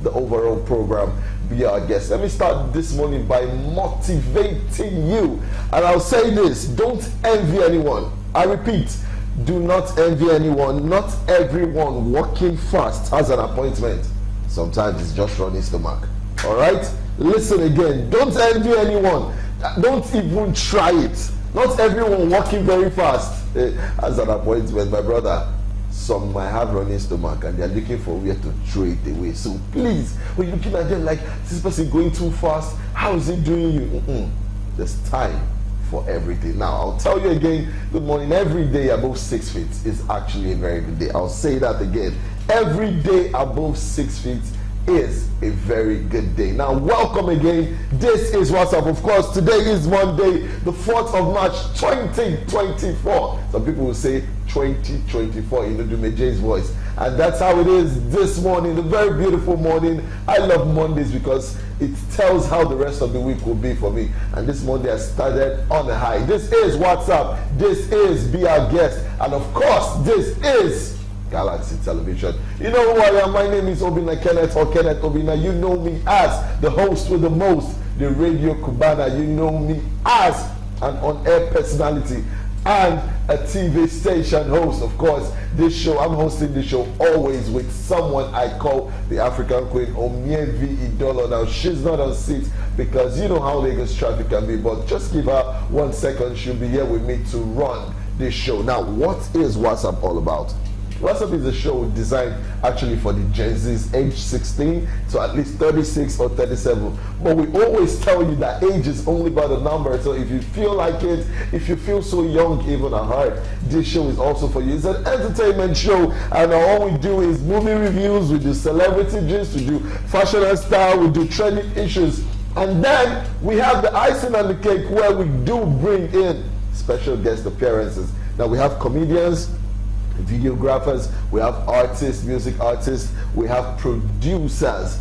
the overall program, be our guest. Let me start this morning by motivating you. And I'll say this, don't envy anyone. I repeat, do not envy anyone. Not everyone walking fast has an appointment. Sometimes it's just running stomach. All right? Listen again. Don't envy anyone. Don't even try it. Not everyone walking very fast has an appointment, my brother. Some might have running stomach and they're looking for where to throw it away. So please, when you're looking at them like, this person going too fast, how is it doing you? There's time for everything. Now, I'll tell you again, good morning. Every day above 6 feet is actually a very good day. I'll say that again. Every day above 6 feet is a very good day. Now, welcome again. This is WhatsApp. Of course, today is Monday, the 4th of March, 2024. Some people will say 2024, you know, Dumeje's voice. And that's how it is this morning, a very beautiful morning. I love Mondays because it tells how the rest of the week will be for me. And this Monday I started on a high. This is WhatsApp. This is Be Our Guest. And of course, this is Galaxy Television. You know who I am. My name is Obina Kenneth or Kenneth Obina. You know me as the host with the most, the Radio Cubana. You know me as an on-air personality and a TV station host. Of course, this show, I'm hosting this show always with someone I call the African Queen, Omievi Idolo. Now, she's not on seat because you know how Lagos traffic can be, but just give her 1 second. She'll be here with me to run this show. Now, what is WhatsApp all about? WhatsApp is a show designed actually for the Gen Zs age 16 to at least 36 or 37. But we always tell you that age is only but a number. So if you feel like it, if you feel so young even at heart, this show is also for you. It's an entertainment show, and all we do is movie reviews, we do celebrity gist, we do fashion and style, we do trending issues. And then we have the icing on the cake where we do bring in special guest appearances. Now we have comedians, videographers, we have artists, music artists, we have producers,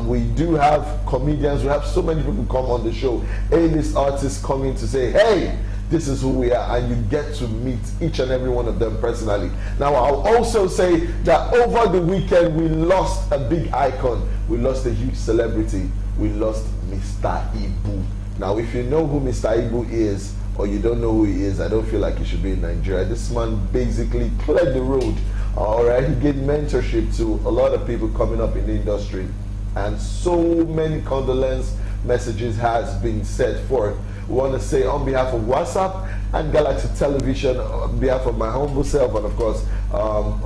we do have comedians, we have so many people come on the show, A-list artists coming to say, hey, this is who we are, and you get to meet each and every one of them personally. Now, I'll also say that over the weekend, we lost a big icon, we lost a huge celebrity, we lost Mr. Ibu. Now, if you know who Mr. Ibu is, or you don't know who he is, I don't feel like he should be in Nigeria. This man basically cleared the road. All right, he gave mentorship to a lot of people coming up in the industry, and so many condolence messages has been set forth. We want to say on behalf of WhatsApp and Galaxy Television, on behalf of my humble self, and of course,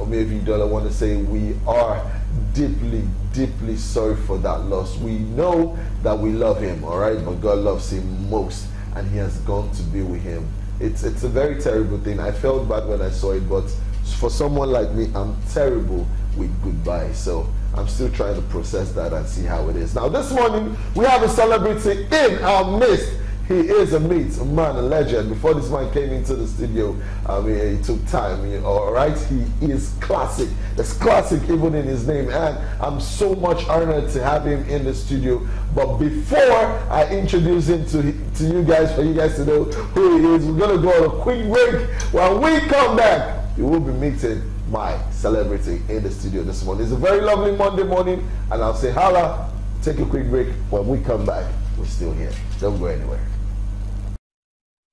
maybe I want to say we are deeply, deeply sorry for that loss. We know that we love him, all right, but God loves him most, and he has gone to be with him. It's a very terrible thing. I felt bad when I saw it, but for someone like me, I'm terrible with goodbye. So I'm still trying to process that and see how it is. Now this morning, we have a celebrity in our midst. He is a man, a legend. Before this man came into the studio, it took time, all right? He is classic. There's classic even in his name, and I'm so much honored to have him in the studio. But before I introduce him to you guys, for you guys to know who he is, we're gonna go on a quick break. When we come back, we will be meeting my celebrity in the studio this morning. It's a very lovely Monday morning, and I'll say holla, take a quick break. When we come back, we're still here. Don't go anywhere.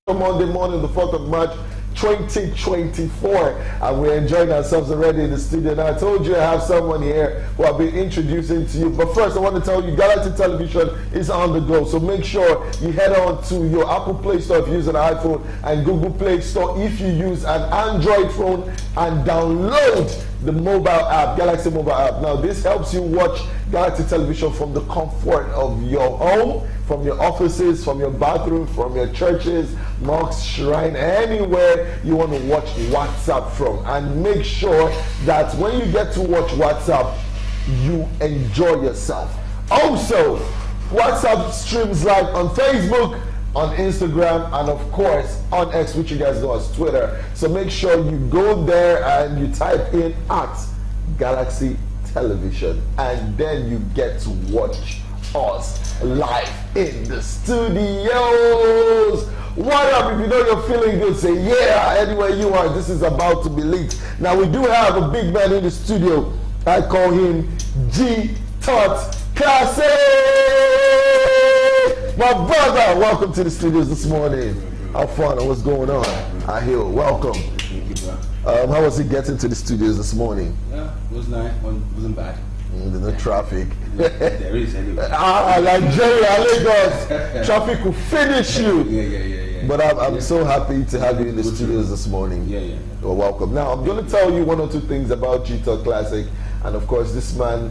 Monday morning, the 4th of March, 2024, and we're enjoying ourselves already in the studio. Now, I told you I have someone here who I've been introducing to you, but first I want to tell you Galaxy Television is on the go, so make sure you head on to your Apple Play Store if you use an iPhone, and Google Play Store if you use an Android phone, and download the mobile app, Galaxy mobile app. Now, this helps you watch Galaxy Television from the comfort of your home, from your offices, from your bathroom, from your churches, mosques, shrine, anywhere you want to watch WhatsApp from. And make sure that when you get to watch WhatsApp, you enjoy yourself. Also, WhatsApp streams live on Facebook, on Instagram, and of course on X, which you guys know as Twitter. So make sure you go there and you type in @Galaxy Television, and then you get to watch us live in the studios. What up? If you know you're feeling good, say yeah anywhere you are. This is about to be lit. Now we do have a big man in the studio. I call him Gtot. Gtot Classic! My brother, welcome to the studios this morning. How fun? What's going on? Ahil, welcome. How was it getting to the studios this morning? Yeah, it was nice. Wasn't bad. There's no traffic. There is anyway. Nigeria, Lagos. Traffic will finish you. Yeah. But I'm so happy to have you in the studios this morning. Yeah. Well, welcome. Now, I'm going to tell you one or two things about Gtot Classic. And of course, this man,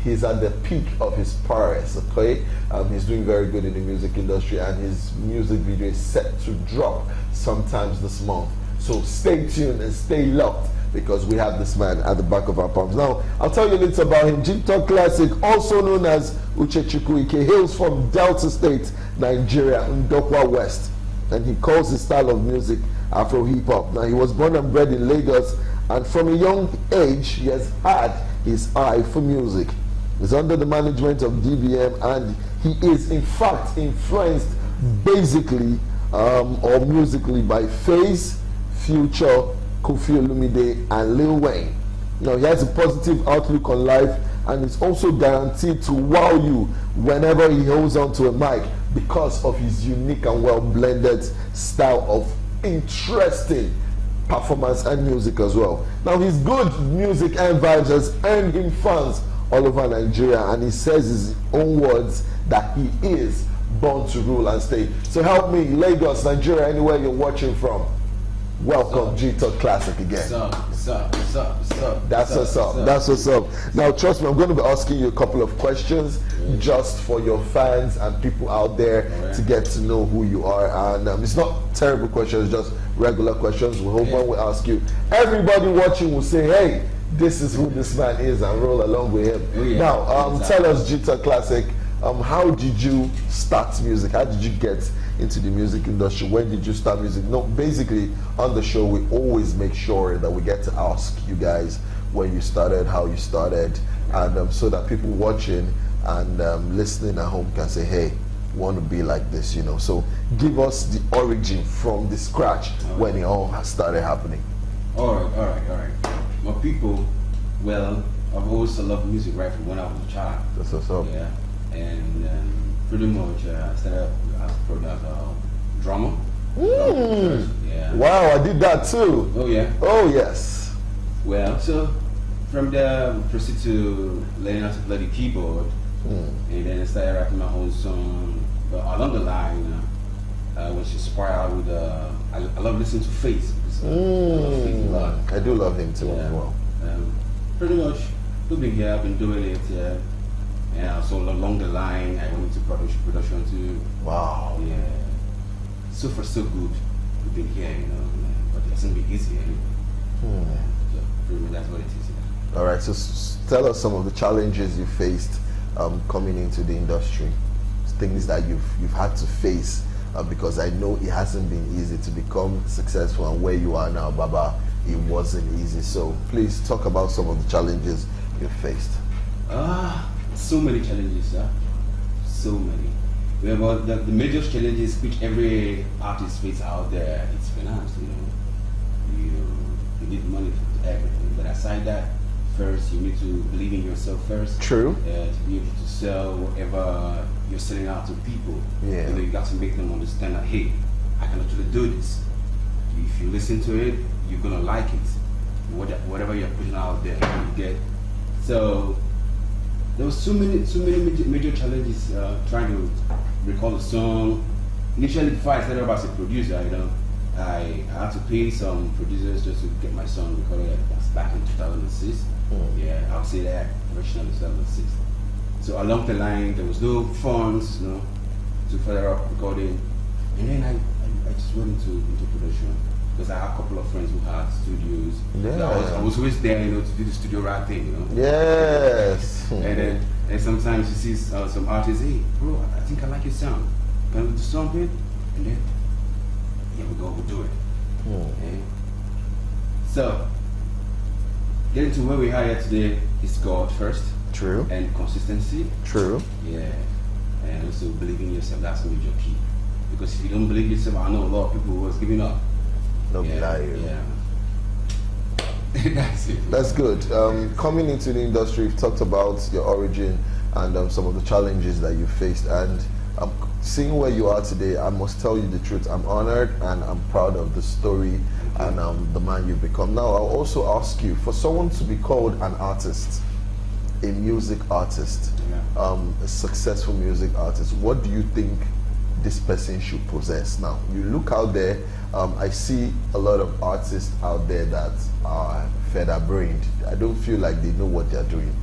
he's at the peak of his prowess, okay? He's doing very good in the music industry, and his music video is set to drop sometimes this month. So stay tuned and stay locked, because we have this man at the back of our palms. Now, I'll tell you a little about him. Gtot Classic, also known as Uchechukwu Ike, hails from Delta State, Nigeria, Ndokwa West. And he calls his style of music Afro hip hop. Now, he was born and bred in Lagos, and from a young age, he has had his eye for music. He's under the management of DBM, and he is in fact influenced basically or musically by Faze, Future, Kofi Olumide, and Lil Wayne. Now, he has a positive outlook on life, and is also guaranteed to wow you whenever he holds on to a mic, because of his unique and well-blended style of interesting performance and music as well. Now, his good music and vibes has earned him fans all over Nigeria, and he says his own words that he is born to rule and stay. So help me, Lagos, Nigeria, anywhere you're watching from, welcome Gtot Classic again. What's up? That's what's up. That's what's up. Now, trust me, I'm going to be asking you a couple of questions just for your fans and people out there to get to know who you are. And it's not terrible questions, just regular questions. We hope when we ask you, everybody watching will say, hey, this is who this man is, and roll along with him. Now, tell us, Gtot Classic, how did you start music? How did you get into the music industry? When did you start music? No, basically on the show we always make sure that we get to ask you guys when you started, how you started, and so that people watching and listening at home can say, hey, want to be like this, you know. So give us the origin from the scratch when it all started happening. All right. My people, well, I've always loved music right from when I was a child. That's what's up. Yeah, and pretty much started as a drummer. Yeah. Wow, I did that too. Oh yeah. Oh yes. Well, so from there, proceed to learning how to play the keyboard, and then I started writing my own song. But along the line, when she inspired with, I love listening to Faze. I love Faze a lot. I do love him too as well. Pretty much, we've been here, I've been doing it. Yeah, so along the line, I went into production too. Wow. Yeah. So far, so good. We've been here, you know, but it hasn't been easy anyway. So pretty much that's what it is. Yeah. All right. So tell us some of the challenges you faced coming into the industry, things that you've had to face, because I know it hasn't been easy to become successful, and where you are now, Baba, it wasn't easy. So please talk about some of the challenges you faced. So many challenges, so many. Well, the major challenges which every artist faces out there, it's finance, you know. You need money for everything, but aside that, first you need to believe in yourself first. True. To be able to sell whatever you're selling out to people. Yeah. You know, you got to make them understand that, hey, I can actually do this. If you listen to it, you're gonna like it. Whatever you're putting out there, you get. So there was so many major challenges trying to record a song. Initially, before I started as a producer, you know, I had to pay some producers just to get my song recorded. That's back in 2006. Yeah, I would say that originally 2006. So along the line, there was no funds, you know, to further up recording. And then I just went into production, because I had a couple of friends who had studios. Yeah. I was always there, you know, to do the studio right thing, you know. Yes. And sometimes you see some artists, hey, bro, I think I like your sound. Can we do something? And then, here we go, we'll do it. Okay? So, getting to where we are here today is God first. True. And consistency. True. Yeah. And also believing in yourself, that's a major key. Because if you don't believe yourself, I know a lot of people who was giving up. No lie. Yeah. That's it. That's good. Coming into the industry, you've talked about your origin and some of the challenges that you faced. And seeing where you are today, I must tell you the truth. I'm honored and I'm proud of the story and the man you've become. Now, I'll also ask you, for someone to be called an artist, a music artist, a successful music artist, what do you think this person should possess? Now, you look out there, I see a lot of artists out there that are feather-brained. I don't feel like they know what they're doing.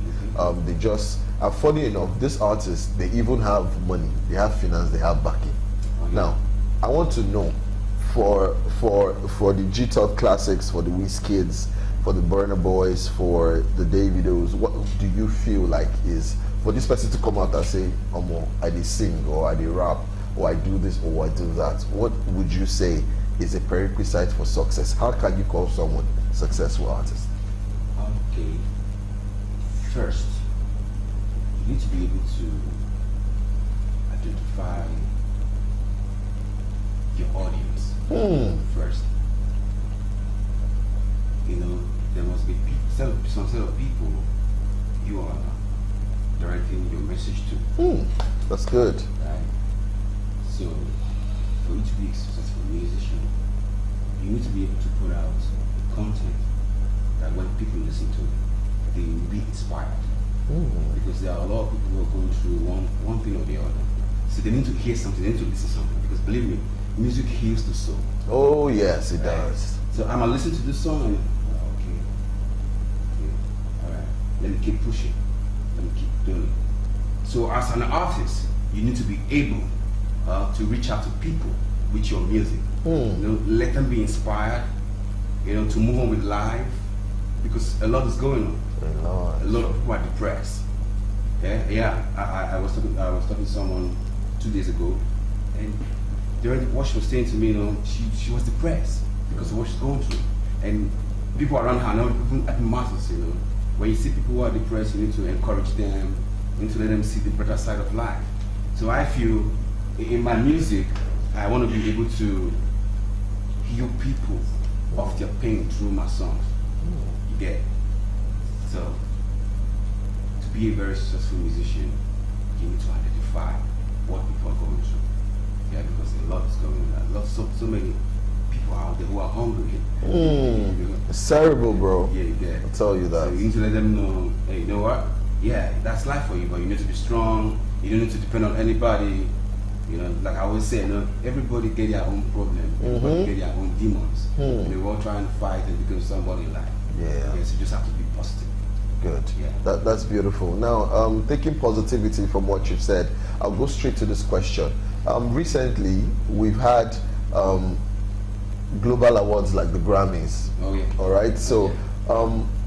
They just, funny enough, these artists, they even have money, they have finance, they have backing. Now, I want to know, for the Gtot classics, for the Wizkids, for the Burna Boys, for the Davidos, what do you feel like is, for this person to come out and say, I did sing, or I did rap, or I do this, or I do that, what would you say is a prerequisite for success? How can you call someone a successful artist? Okay. First, you need to be able to identify your audience first. You know, there must be some set of people you are directing your message to. That's good. Right? So, for you to be a successful musician, you need to be able to put out content that when people listen to it, they will be inspired. Because there are a lot of people who are going through one thing or the other. So they need to hear something, they need to listen to something. Because believe me, music heals the soul. Oh yes, it does. So I'm gonna listen to this song and okay, alright, let me keep pushing, let me keep doing it. So as an artist, you need to be able to reach out to people with your music. You know, let them be inspired, you know, to move on with life, because a lot is going on. A lot of people are depressed. I was talking to someone 2 days ago, and during what she was saying to me, you know, she was depressed because of what she's going through. And people around her, now people at masses, you know, when you see people who are depressed, you need to encourage them, you need to let them see the better side of life. So I feel in my music, I want to be able to heal people of their pain through my songs. You get? So, to be a very successful musician, you need to identify what people are going through. Yeah, because a lot is going on. So many people out there who are hungry. You know? It's terrible, bro. Yeah, you get. I'll tell you that. So you need to let them know, hey, you know what? Yeah, that's life for you, but you need to be strong. You don't need to depend on anybody. You know, like I always say, you know, everybody get their own problem. Everybody get their own demons. And they're all trying to fight and become somebody in life. Yeah. So you just have to be positive. Good. Yeah. That's beautiful. Now, taking positivity from what you've said, I'll go straight to this question. Recently, we've had global awards like the Grammys. Oh yeah. All right. So,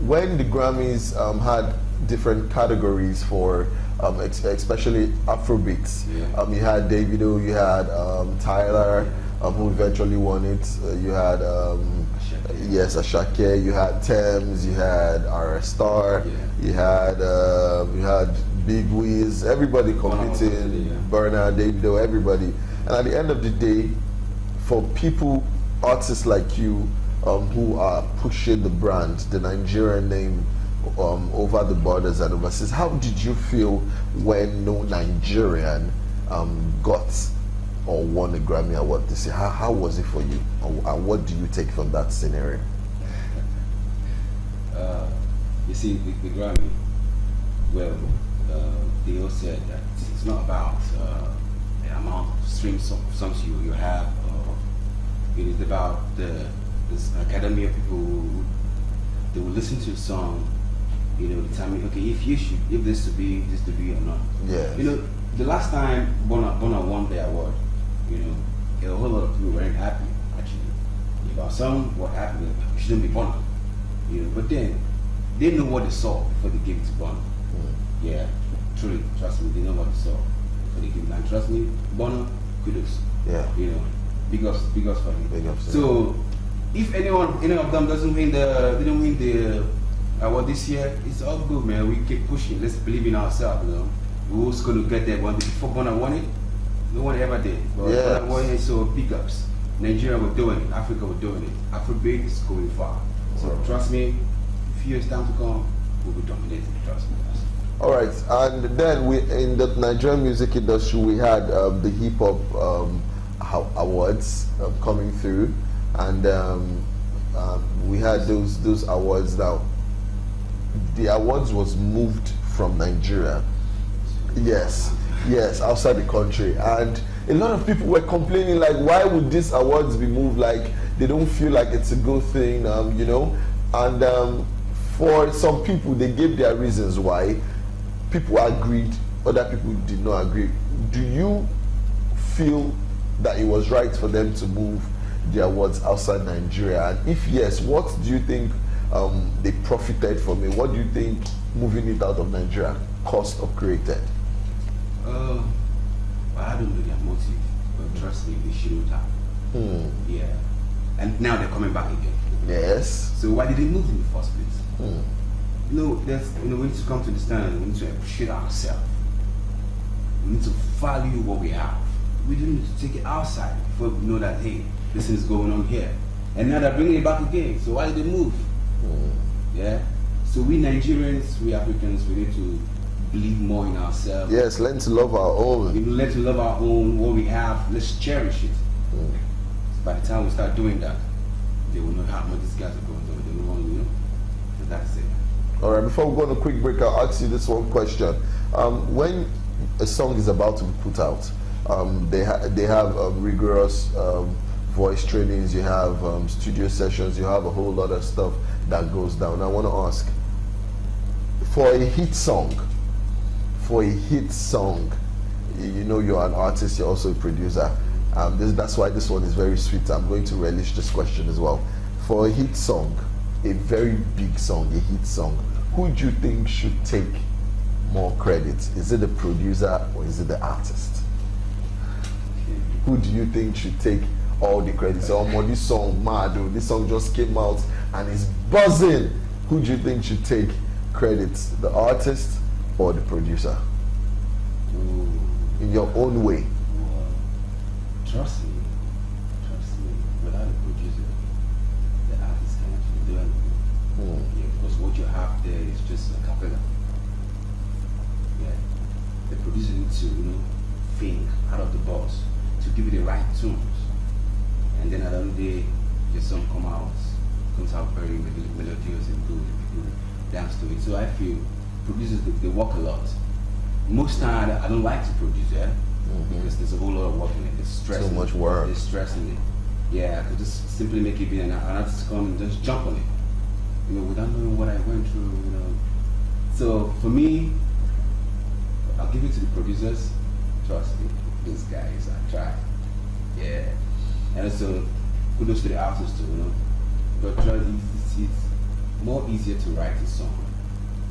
when the Grammys had different categories for, especially Afrobeats, you had Davido, you had Tyler, who eventually won it. You had yes, Ashake. You had Thames. You had R. Star. You had Big Wiz. Everybody competing. Burna, Davido, everybody. And at the end of the day, for people, artists like you, who are pushing the brand, the Nigerian name, over the borders and overseas, how did you feel when no Nigerian got or won a Grammy Award this year? How was it for you? And what do you take from that scenario? You see, the Grammy, well, they all said that it's not about the amount of streams of songs you have. It is about this academy of people who they will listen to a song, you know, determine, okay, if this to be or not. Yeah. You know, the last time Burna won the award, you know, a whole lot of people weren't happy, actually. About some were happy that it shouldn't be Burna. You know, but then they know what they saw before they gave it to Burna. Yeah, truly, trust me, they know what they saw before they gave it. And trust me, Burna, kudos. Yeah. You know, big ups for him. Big ups. So if any of them doesn't win the award this year, it's all good, man. We keep pushing. Let's believe in ourselves, you know. We're also going to get there one day. Before Burna won it, no one ever did. But Burna won it, so big ups. Nigeria were doing it, Africa were doing it. Afrobeat is going far. So trust me, a few years time to come, we'll be dominating. Trust me. All right, and then we in the Nigerian music industry we had the hip hop awards coming through, and we had those awards. Now, the awards was moved from Nigeria. Yes, outside the country, and a lot of people were complaining like, why would these awards be moved? Like they don't feel like it's a good thing, you know. And for some people, they gave their reasons why. People agreed, other people did not agree. Do you feel that it was right for them to move the awards outside Nigeria? And if yes, what do you think they profited from it? What do you think moving it out of Nigeria cost or created? I don't know their motive, but trust me, they shouldn't have. Yeah. And now they're coming back again. Yes. So why did they move in the first place? You know, we need to come to understand, we need to appreciate ourselves. We need to value what we have. We don't need to take it outside before we know that, hey, this is going on here. And now they're bringing it back again. So why did they move? Yeah. So we Nigerians, we Africans, we need to believe more in ourselves. Yes, learn to love our own. We learn to love our own, what we have. Let's cherish it. So by the time we start doing that, they will know how much these guys are going to do. They will want, you know. So that's it. All right, before we go on a quick break, I'll ask you this one question. When a song is about to be put out, they have rigorous voice trainings, you have studio sessions, you have a whole lot of stuff that goes down. I want to ask, for a hit song, you know you're an artist, you're also a producer. That's why this one is very sweet. I'm going to relish this question as well. For a hit song, a very big song, a hit song, who do you think should take more credit? Is it the producer or is it the artist? Who do you think should take all the credit? So, this song, mad, this song just came out and it's buzzing. Who do you think should take credit? The artist or the producer? In your own way. Trust me, without a producer, the artist can actually do anything. Yeah, because what you have there is just a cappella. Yeah, the producer needs to, you know, think out of the box to give you the right tunes, and then at the end of the day, your song comes out very melodious and good. People dance to it. So I feel producers they work a lot. Most time I don't like to produce, yeah. Because there's a whole lot of work in it. It's stressing. So much work. It's stressing it. Yeah, I could just simply make it be an artist come and just jump on it. You know, without knowing what I went through, you know. So for me, I'll give it to the producers. Trust me, these guys I try. Yeah. And also kudos to the artists too, you know. But it's more easier to write a song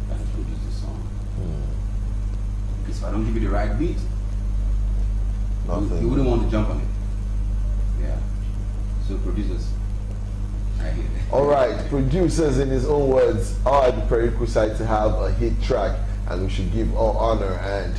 than to produce a song. Because if I don't give you the right beat, you wouldn't want to jump on it. Yeah. So producers, I hear that. All right, producers, in his own words, are the prerequisite to have a hit track, and we should give all honor and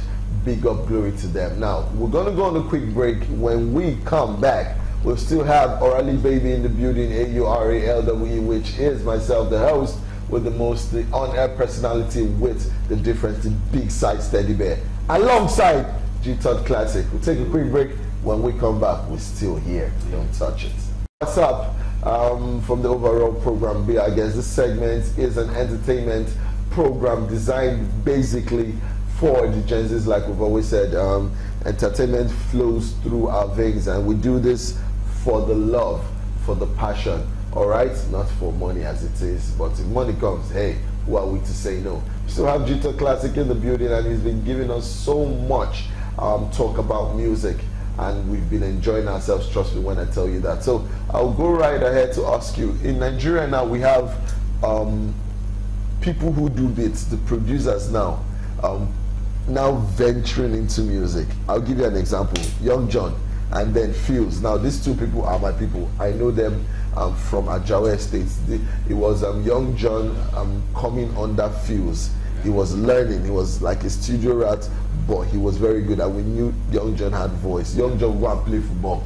big up glory to them. Now, we're gonna go on a quick break. When we come back, we'll still have Orally Baby in the building, AURALWE, which is myself, the host, with the most on-air personality with the difference, the big size teddy bear, alongside Gtot Classic. We'll take a quick break. When we come back, we're still here. Don't touch it. What's up? From the overall program B, I guess this segment is an entertainment program designed basically for the Gen Zs. Like we've always said, entertainment flows through our veins, and we do this for the love, for the passion. All right, not for money as it is, but if money comes, hey, who are we to say no? We still have Gtot Classic in the building, and he's been giving us so much talk about music, and we've been enjoying ourselves, trust me when I tell you that. So I'll go right ahead to ask you, in Nigeria now we have people who do beats, the producers now venturing into music. I'll give you an example, Young John and then Fields. Now these two people are my people. I know them from Ajawa Estates. It was Young John coming under Fields. He was learning, he was like a studio rat, but he was very good, and we knew Young John had voice. Young John would go and play football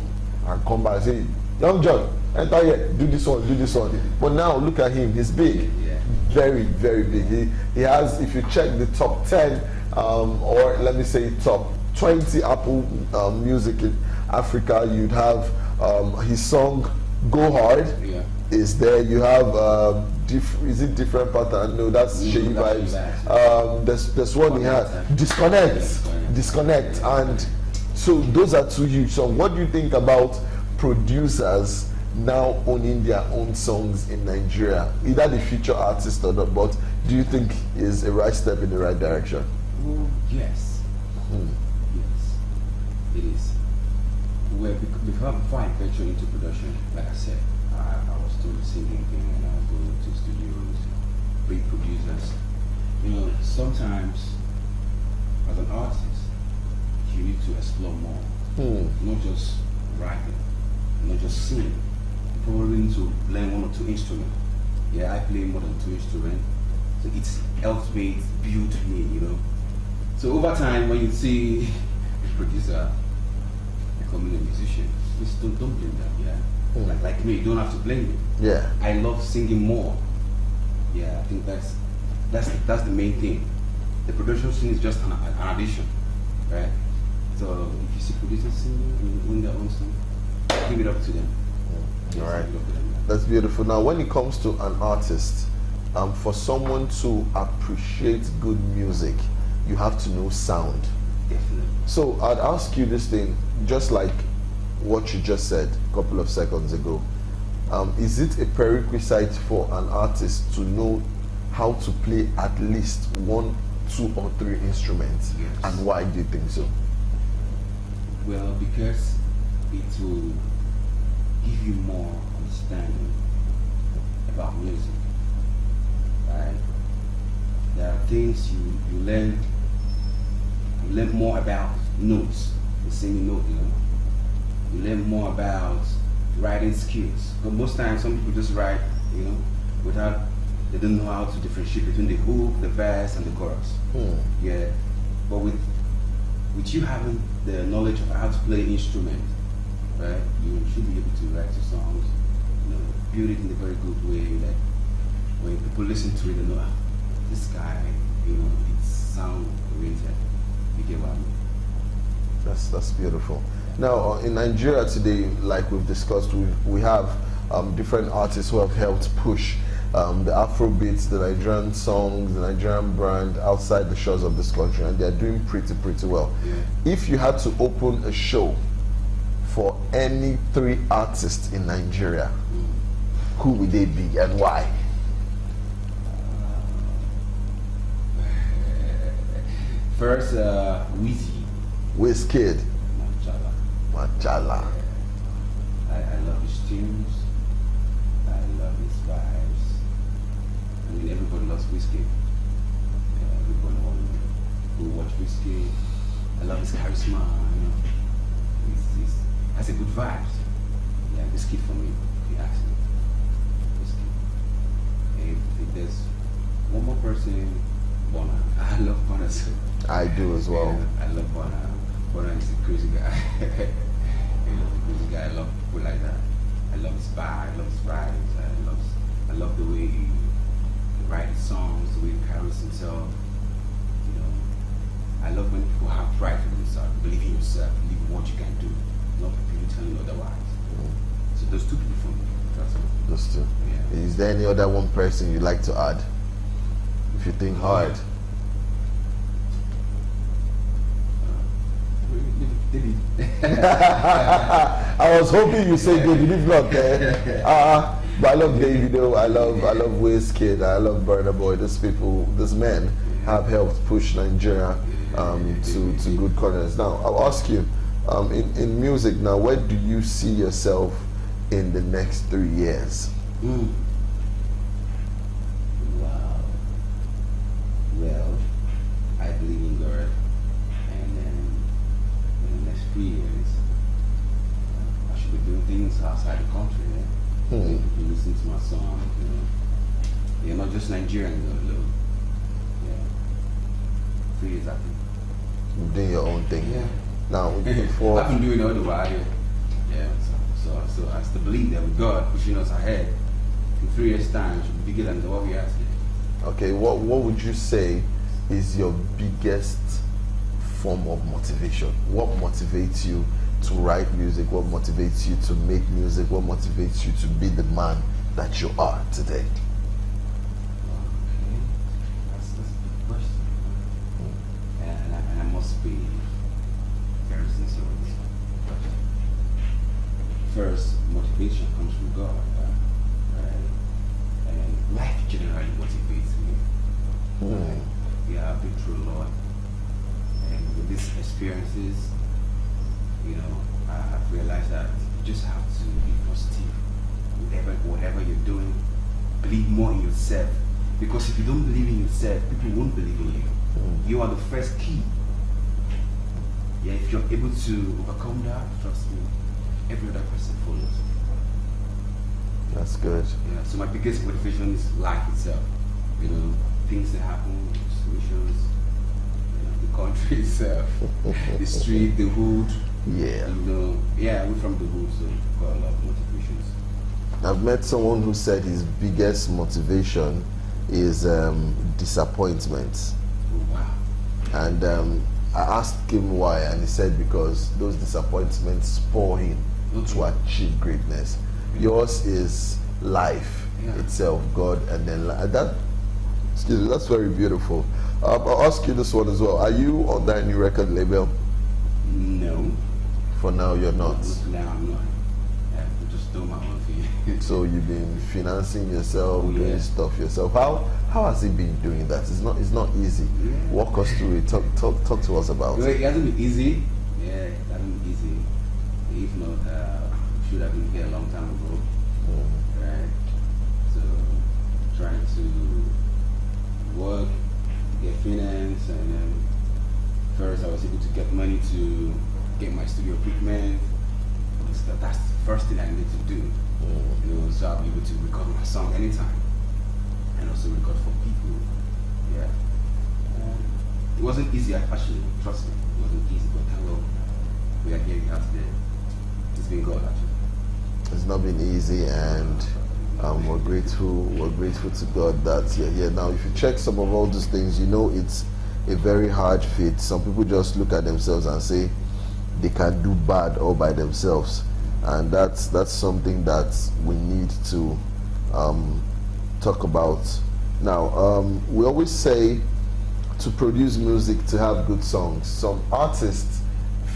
and come back and say, Young John, enter here, do this one, do this one. But now look at him, he's big. Yeah. Very, very big. He has, if you check the top 10, or let me say top 20 Apple music in Africa, you'd have his song Go Hard is there. You have is it Different Pattern? No, that's Shady Vibes. There's one he had, Disconnect, and so those are two huge songs. What do you think about producers now owning their own songs in Nigeria? Either the feature artist or not, but do you think is a right step in the right direction? Yes. Yes, it is. Well, before I venture into production, like I said, I was still singing and I go to studios, big producers. You know, sometimes as an artist, you need to explore more. Not just writing, not just singing. You probably need to learn one or two instruments. Yeah, I play more than 2 instruments. So it's helped me, it's built me, you know. So over time, when you see a producer becoming a musician, just don't blame them, yeah. Like me, you don't have to blame me. Yeah. I love singing more. Yeah, I think that's the main thing. The production scene is just an addition, right? So if you see producers singing in their own song, give it up to them. All right. That's beautiful. Now, when it comes to an artist, for someone to appreciate good music, you have to know sound. Definitely. So I'd ask you this thing, just like what you just said a couple of seconds ago. Is it a prerequisite for an artist to know how to play at least 1, 2, or 3 instruments? Yes. And why do you think so? Well, because it will give you more understanding about music, right? There are things you learn more about notes, the singing note, you know. You learn more about writing skills. But most times some people just write, you know, they don't know how to differentiate between the hook, the verse, and the chorus. Yeah. But with you having the knowledge of how to play instrument, right, you should be able to write your songs, you know, build it in a very good way that when people listen to it, they know, this guy, you know, it's sound oriented. You get what I mean? That's beautiful. Now, in Nigeria today, like we've discussed, we have different artists who have helped push the Afrobeats, the Nigerian songs, the Nigerian brand outside the shores of this country, and they're doing pretty well. Yeah. If you had to open a show for any 3 artists in Nigeria, who would they be and why? First, Wizkid. Machala. I love his tunes. I love his vibes. I mean, everybody loves Wizkid. Yeah, everybody wants to go watch Wizkid. I love his charisma. You know, he's has a good vibes. Yeah, Wizkid for me. If you ask me, Wizkid. If there's one more person, Bona. I love Bona too. I do as well. Yeah, I love Bona. Bona is a crazy guy. He's a crazy guy. I love people like that. I love his vibe. I love his vibes. I love the way he writes songs, the way he carries himself. You know, I love when people have pride in themselves, believe in yourself, believe in what you can do, not people telling you otherwise. So those 2 people for me. That's all. Those 2. Yeah. Is there any other one person you'd like to add? If you think hard. I was hoping you say David, if not, but I love Davido, I love Wizkid, I love Burna Boy. These men have helped push Nigeria to good corners. Now, I'll ask you, in music now, where do you see yourself in the next 3 years? Wow. Well, I believe in God. And then in the next 3 years, I should be doing things outside the country. Yeah? People listen to my song, you know. You're not just Nigerian, though. Yeah. 3 years, I think. You're doing your own thing. Yeah. Now, before I've been doing it all the while. Yeah. So I still believe that with God pushing us ahead, in 3 years' time, it should be bigger than what we have today. Okay, what would you say is your biggest form of motivation? What motivates you to write music? What motivates you to make music? What motivates you to be the man that you are today? Okay, that's a good question. And I must be very sincere with this question. First, motivation comes from God, right? And life generally motivates me. Right? Yeah, I've been through a lot. And with these experiences, you know, I've realized that you just have to be positive. Whatever you're doing, believe more in yourself. Because if you don't believe in yourself, people won't believe in you. You are the first key. Yeah, if you're able to overcome that, trust me, every other person follows. That's good. Yeah, so my biggest motivation is life itself. You know, things that happen, situations, you know, the country itself, the street, the hood. Yeah. You know, yeah, we're from the hood, so we've got a lot of motivations. I've met someone who said his biggest motivation is disappointment. Oh, wow. And I asked him why, and he said because those disappointments spur him to achieve greatness. Yours is life itself, God, and then that. Excuse me, that's very beautiful. I'll ask you this one as well. Are you on that new record label? No. For now, you're not. Now I'm not. I'm just doing my own thing. So you've been financing yourself, doing stuff yourself. How has it been doing that? It's not easy. Yeah. Walk us through it. Talk to us about Well, it. it hasn't been easy. Yeah, it hasn't been easy. If not, should have been here a long time ago. Right. So trying to work, get finance, and then first I was able to get money to get my studio equipment. That's the first thing I need to do. You know, so I'll be able to record my song anytime, and also record for people. Yeah. It wasn't easy, actually. Trust me, it wasn't easy. But thank God, we are here today. It's been God, actually. It's not been easy, and we're grateful to God that you're here. Now, if you check some of all these things, you know it's a very hard fit. Some people just look at themselves and say they can do bad all by themselves, and that's something that we need to talk about. Now, we always say to produce music, to have good songs. Some artists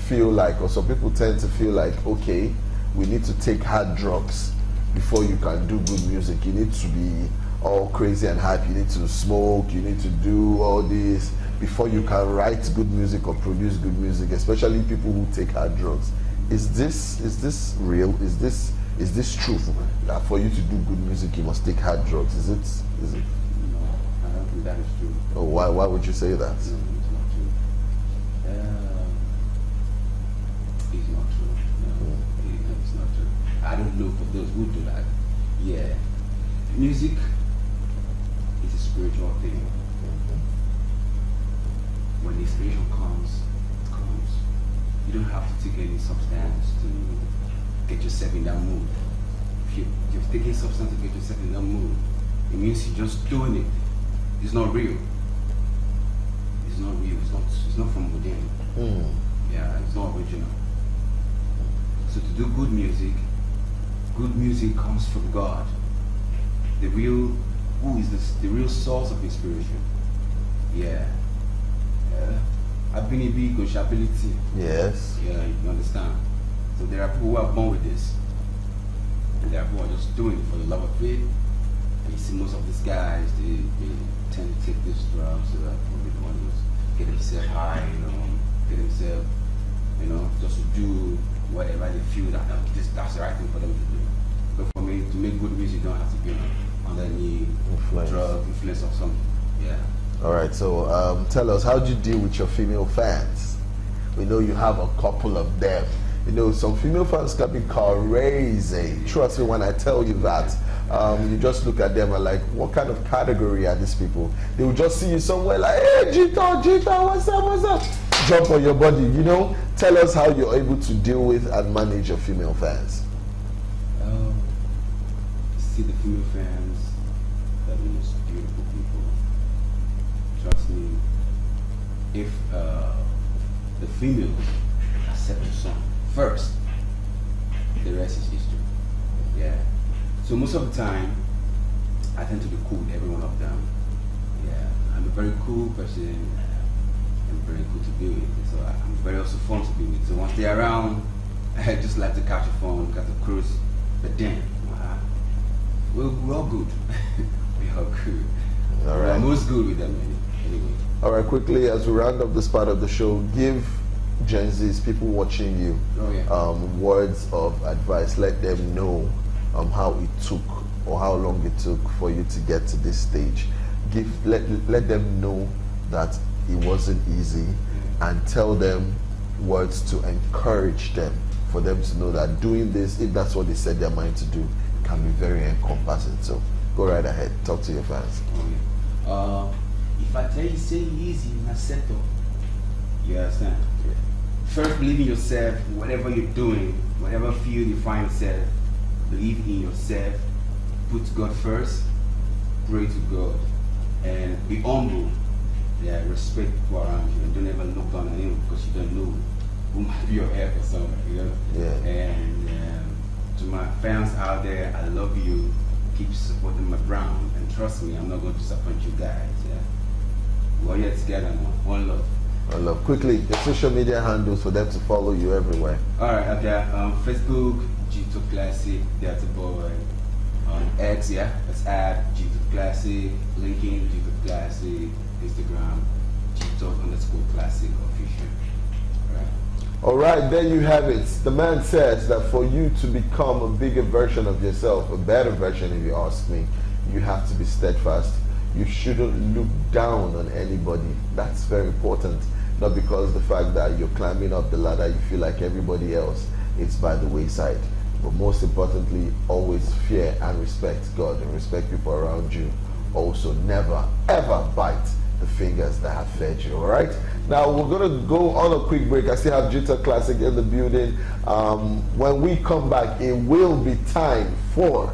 feel like, or some people tend to feel like, okay, we need to take hard drugs before you can do good music. You need to be all crazy and hype. You need to smoke. You need to do all this before you can write good music or produce good music. Especially people who take hard drugs. Is this real? Is this true? That for you to do good music, you must take hard drugs. Is it? No, I don't think that is true. Oh, why would you say that? No, it's not true. It's not true. No, it's not true. I don't know for those who do that. Yeah, music is a spiritual thing. When the inspiration comes, it comes. You don't have to take any substance to get yourself in that mood. If you're taking substance to get yourself in that mood, it means you're just doing it. It's not real. It's not real. It's not from within. Yeah, it's not original. So to do good music comes from God. The real source of inspiration. Yeah. Ability, coachability. Yes. Yeah, you understand. So there are people who are born with this, and there are people who are just doing it for the love of it. And you see most of these guys, they tend to take this drug so that they want to get themselves high, get themselves, just to do whatever they feel that's the right thing for them to do. But for me, to make good music, you don't have to be under any drug influence or something. Yeah. All right. So tell us, how do you deal with your female fans? We know you have a couple of them. Some female fans can be crazy. Trust me when I tell you that. You just look at them and like, what kind of category are these people? They will just see you somewhere like, hey, Gtot, what's up? Jump on your body, Tell us how you're able to deal with and manage your female fans. see the female fans, they're the most beautiful people. Trust me, if the females accept the song first, the rest is history. Yeah. So most of the time, I tend to be cool with every one of them. Yeah. I'm a very cool person. I'm very cool to be with. So I'm very also fun to be with. So once they're around, I just like to catch a phone, catch a cruise. But then, we're all good. We're all good. All right. I'm most good with them anyway. All right, quickly, as we round up this part of the show, give Gen Z's, people watching you, words of advice. Let them know how it took or how long it took for you to get to this stage. Let them know that it wasn't easy, and tell them words to encourage them, for them to know that doing this, if that's what they set their mind to do, can be very encompassing. So go right ahead, talk to your fans. If I tell you say easy, na settle. You understand? Yeah. First, believe in yourself. Whatever you're doing, whatever field you find yourself, believe in yourself. Put God first. Pray to God, and be humble. Yeah, respect people around you, and don't ever look down on anyone because you don't know who might be your help or something. You know? Yeah. And to my fans out there, I love you. Keep supporting my brand, and trust me, I'm not going to disappoint you guys. Yeah. We're here together, man. One love. One love. Quickly, your social media handles for them to follow you everywhere. Alright, okay. Facebook, Gtot Classic, that's a boy. On X, yeah, that's at Gtot Classic. LinkedIn, Gtot Classic. Instagram, Gtot_Classic official. All right, there you have it. The man says that for you to become a bigger version of yourself, a better version if you ask me, you have to be steadfast. You shouldn't look down on anybody. That's very important. Not because the fact that you're climbing up the ladder, you feel like everybody else is by the wayside. But most importantly, always fear and respect God and respect people around you. Also, never, ever bite the fingers that have fed you. All right, now we're gonna go on a quick break. I still have Gtot Classic in the building. When we come back, it will be time for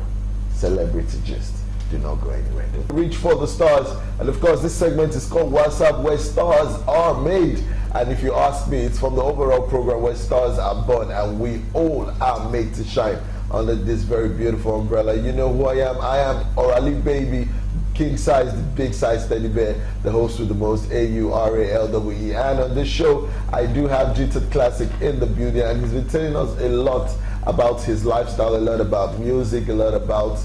Celebrity Gist. Do not go anywhere. Reach for the stars, and of course this segment is called WhatsApp, where stars are made. And if you ask me, it's from the overall program where stars are born, and we all are made to shine under this very beautiful umbrella. You know who I am. I am Orali Baby, king size, the big size teddy bear, the host with the most, AURALWE. And on this show, I do have Gtot Classic in the building, and he's been telling us a lot about his lifestyle, a lot about music, a lot about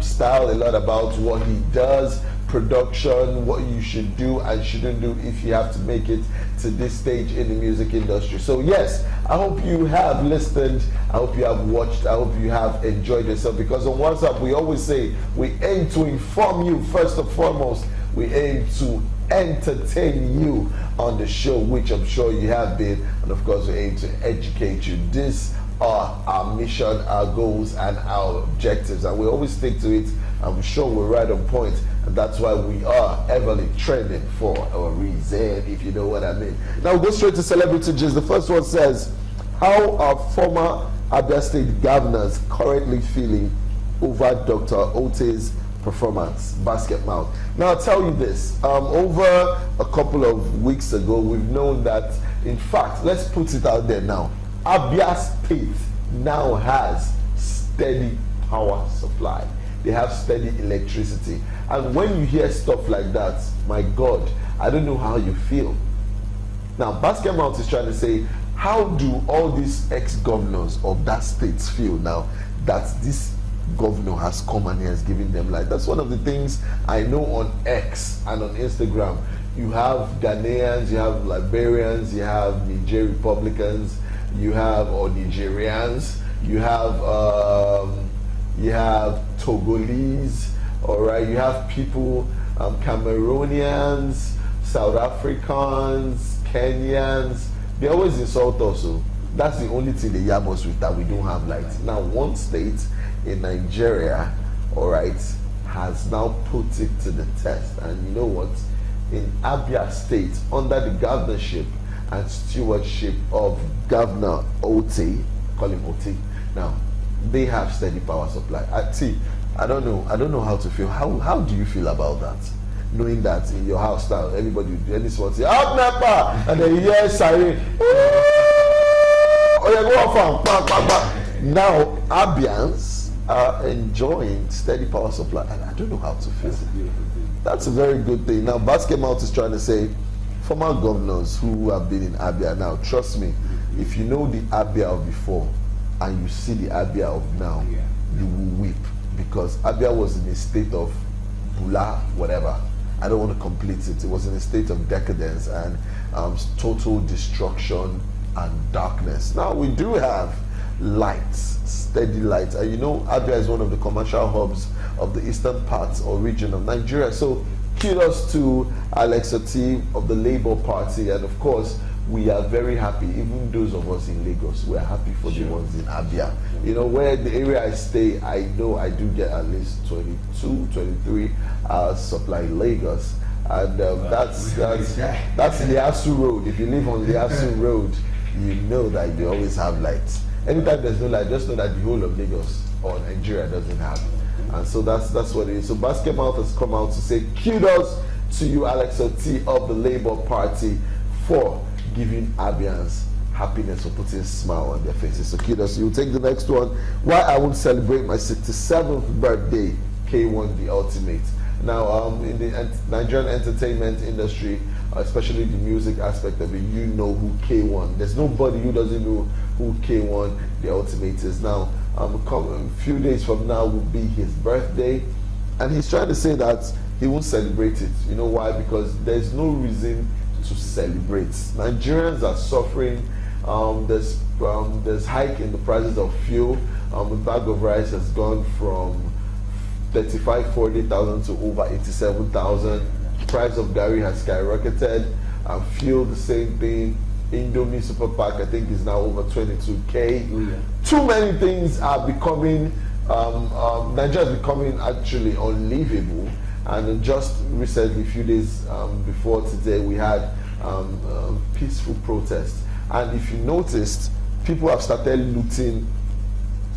style, a lot about what he does, production, what you should do and shouldn't do if you have to make it to this stage in the music industry. So yes, I hope you have listened, I hope you have watched, I hope you have enjoyed yourself, because on WhatsApp we always say we aim to inform you first and foremost. We aim to entertain you on the show, which I'm sure you have been, and of course we aim to educate you. This are our mission, our goals, and our objectives, and we always stick to it. I'm sure we're right on point, and that's why we are heavily trending for a reason, if you know what I mean. Now we'll go straight to Celebrity Gist. The first one says, how are former Abia State governors currently feeling over Dr. Ote's performance? Basket mouth. Now I'll tell you this, over a couple of weeks ago, we've known that, in fact, let's put it out there now, Abia State now has steady power supply. They have steady electricity. And when you hear stuff like that, my God, I don't know how you feel. Now, Basket Mount is trying to say, how do all these ex-governors of that state feel now that this governor has come and he has given them light? That's one of the things I know on X and on Instagram. You have Ghanaians, you have Liberians, you have Niger Republicans, you have Nigerians, you have Togolese, all right, you have people, Cameroonians, South Africans, Kenyans. They always insult us, so that's the only thing they yab us with, that we don't have light. Now one state in Nigeria, all right, has now put it to the test, and you know what, in Abia State, under the governorship and stewardship of Governor Ote, call him Ote. Now, they have steady power supply. See, I don't know how to feel. How do you feel about that? Knowing that in your house now, everybody, any small say, out Napa, and then you hear siren. Oh, yeah, go off and now Abians are enjoying steady power supply, and I don't know how to feel. That's a beautiful thing. That's a very good thing. Now, Bas came out is trying to say, former governors who have been in Abia now, trust me, if you know the Abia of before and you see the Abia of now, you will weep, because Abia was in a state of bula, whatever. I don't want to complete it. It was in a state of decadence and total destruction and darkness. Now we do have lights, steady lights, and you know Abia is one of the commercial hubs of the eastern part or region of Nigeria. So kudos to Alex Oti of the Labour Party, and of course we are very happy. Even those of us in Lagos, we are happy for the ones in Abia. You know, where the area I stay, I know I do get at least 22, 23 hours supply in Lagos, and that's the Asu Road. If you live on the Asu Road, you know that you always have lights. Anytime there's no light, just know that the whole of Lagos or Nigeria doesn't have. And so that's what it is. So Basket Mouth has come out to say kudos to you, Alex Oti of the Labour Party, for giving Abians happiness, or putting a smile on their faces. So kudos. You'll take the next one. Why I won't celebrate my 67th birthday, K1 the Ultimate. Now, in the Nigerian entertainment industry, especially the music aspect of it, you know who K1. There's nobody who doesn't know who K1 the Ultimate is. Now, a few days from now will be his birthday, and he's trying to say that he won't celebrate it. You know why? Because there's no reason to celebrate. Nigerians are suffering. There's hike in the prices of fuel. A bag of rice has gone from 40,000 to over 87,000. Price of Gary has skyrocketed. Fuel, the same thing. Indomie Super Pack, I think, is now over 22K. Oh, yeah. Too many things are becoming, Nigeria is becoming actually unlivable. And just recently, a few days before today, we had peaceful protests. And if you noticed, people have started looting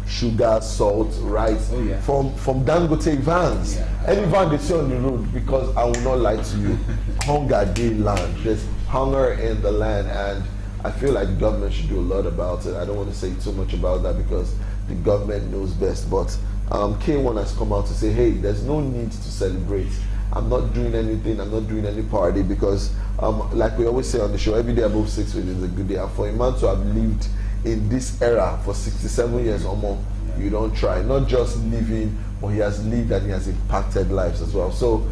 sugar, salt, rice from Dangote vans. Any van they see on the road, because I will not lie to you, hunger day land. There's hunger in the land, and I feel like the government should do a lot about it. I don't want to say too much about that because the government knows best, but K1 has come out to say, hey, there's no need to celebrate. I'm not doing anything, I'm not doing any party, because like we always say on the show, every day above 6 feet is a good day. And for a man to have lived in this era for 67 years or more, you don't try. Not just living, but he has lived and he has impacted lives as well. So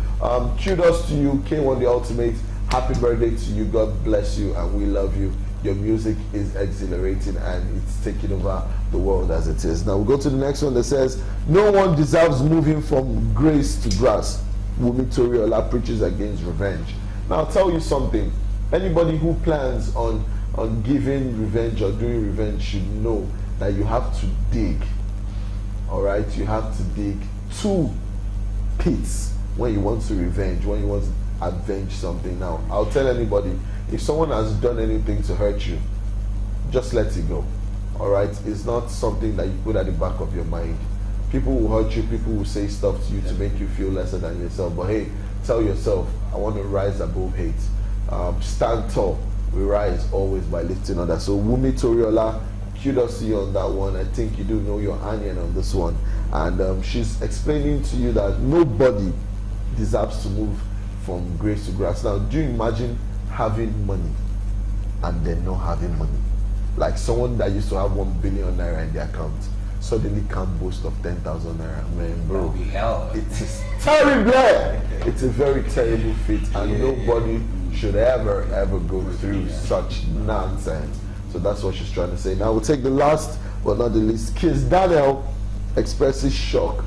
kudos to you, K1 the Ultimate. Happy birthday to you. God bless you, and we love you. Your music is exhilarating and it's taking over the world as it is. Now we go to the next one that says, no one deserves moving from grace to grass. Wumi Toriola preaches against revenge. Now I'll tell you something. Anybody who plans on giving revenge or doing revenge should know that you have to dig. Alright, you have to dig 2 pits when you want to revenge, when you want to avenge something. Now I'll tell anybody, if someone has done anything to hurt you, just let it go. Alright, it's not something that you put at the back of your mind. People will hurt you, people will say stuff to you to make you feel lesser than yourself, but hey, tell yourself, I want to rise above hate. Stand tall. We rise always by lifting others. So Wumi Toriola, kudos to you on that one. I think you do know your onion on this one, and she's explaining to you that nobody deserves to move from grace to grass. Now, do you imagine having money and then not having money? Like someone that used to have 1 billion naira in their account suddenly can't boast of 10,000 naira. Man, bro, That'll be hell. it is terrible. It's a very terrible feat, and nobody should ever go through such nonsense. So that's what she's trying to say. Now we'll take the last but not the least. Kiss Daniel expresses shock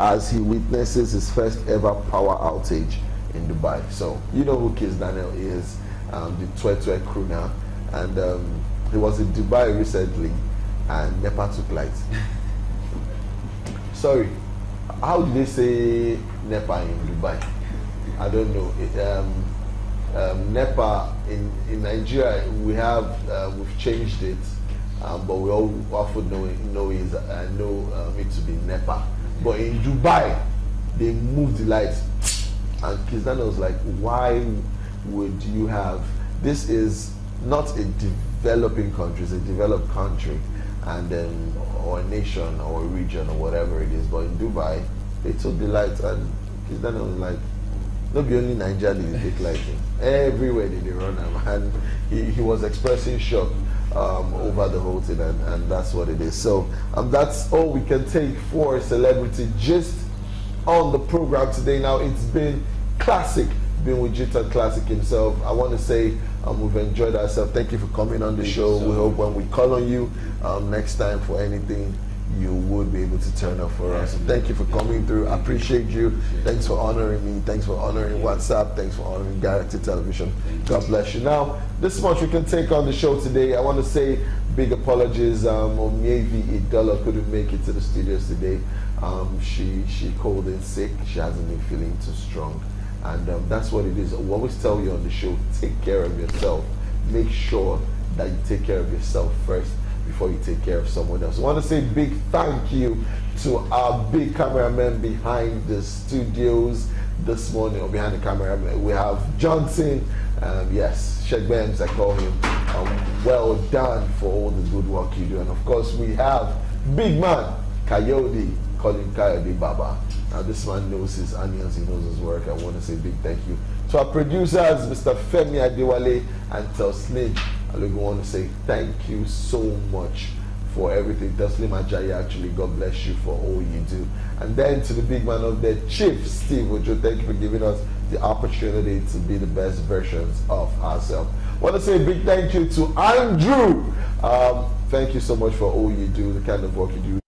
as he witnesses his first ever power outage in Dubai. So you know who Kiss Daniel is, the Twe crew now, and he was in Dubai recently, and NEPA took light. Sorry, how do they say NEPA in Dubai? I don't know. NEPA in Nigeria, we've changed it, but we all often know it to be NEPA. But in Dubai, they moved the lights. And Kizz Daniel was like, why would you have, this is not a developing country, it's a developed country, and then, or a nation, or a region, or whatever it is. But in Dubai, they took the lights, and Kizz Daniel was like, not be only Nigeria did they take lighting. Everywhere did they run them. And he was expressing shock over the whole thing, and that's what it is. So that's all we can take for Celebrity Gist on the program today. Now, it's been classic being with Gtot Classic himself. I want to say we've enjoyed ourselves. Thank you for coming on the show. We hope when we call on you next time for anything, you would be able to turn up for us. So thank you for coming through. I appreciate you. Thanks for honoring me. Thanks for honoring WhatsApp. Thanks for honoring Galaxy Television. God bless you. Now, this much we can take on the show today. I want to say big apologies. Omievi Idola couldn't make it to the studios today. She called in sick. She hasn't been feeling too strong. And that's what it is. We always tell you on the show, take care of yourself. Make sure that you take care of yourself first before you take care of someone else. I want to say big thank you to our big cameraman behind the studios this morning, or behind the camera. We have Johnson, yes, Sheikh Bems, I call him. Well done for all the good work you do. And of course, we have big man, Coyote, calling Coyote Baba. Now this man knows his onions, he knows his work. I want to say big thank you to our producers, Mr. Femi Adewale and Teslim. I want to say thank you so much for everything. Teslim Ajayi, actually, God bless you for all you do. And then to the big man of the Chief, Steve Ojo, thank you for giving us the opportunity to be the best versions of ourselves. I want to say a big thank you to Andrew. Thank you so much for all you do, the kind of work you do.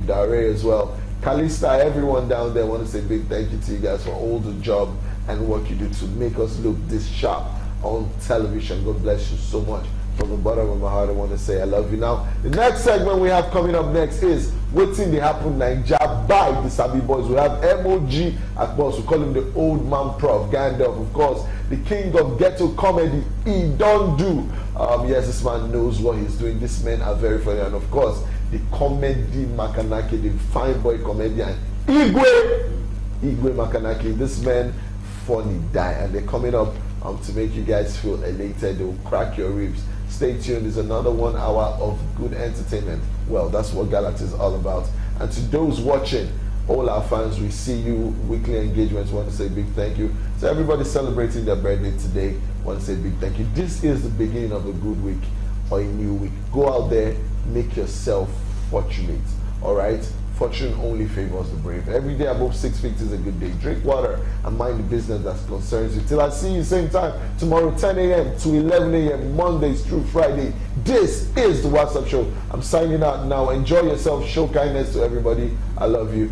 Dare as well. Kalista, everyone down there, I want to say big thank you to you guys for all the job and work you do to make us look this sharp on television. God bless you so much. From the bottom of my heart, I want to say I love you. Now, the next segment we have coming up next is Wetin Dey Happen Naija by the Sabi Boys. We have MOG at boss. We call him the old man Prof. Gandalf, of course, the king of ghetto comedy. He don't do. Yes, this man knows what he's doing. These men are very funny. And of course, the comedy Makanaki, the fine boy comedian, Igwe Makanaki. This man, funny die. And they're coming up to make you guys feel elated. They'll crack your ribs. Stay tuned. There's another 1 hour of good entertainment. Well, that's what Galaxy is all about. And to those watching, all our fans, we see you. Weekly engagements, want to say big thank you. So everybody celebrating their birthday today, want to say big thank you. This is the beginning of a good week or a new week. Go out there, make yourself fortunate. All right? Fortune only favors the brave. Every day above 6 feet is a good day. Drink water and mind the business that concerns you. Till I see you same time tomorrow, 10 a.m. to 11 a.m. Mondays through Friday. This is the WhatsApp show. I'm signing out now. Enjoy yourself. Show kindness to everybody. I love you.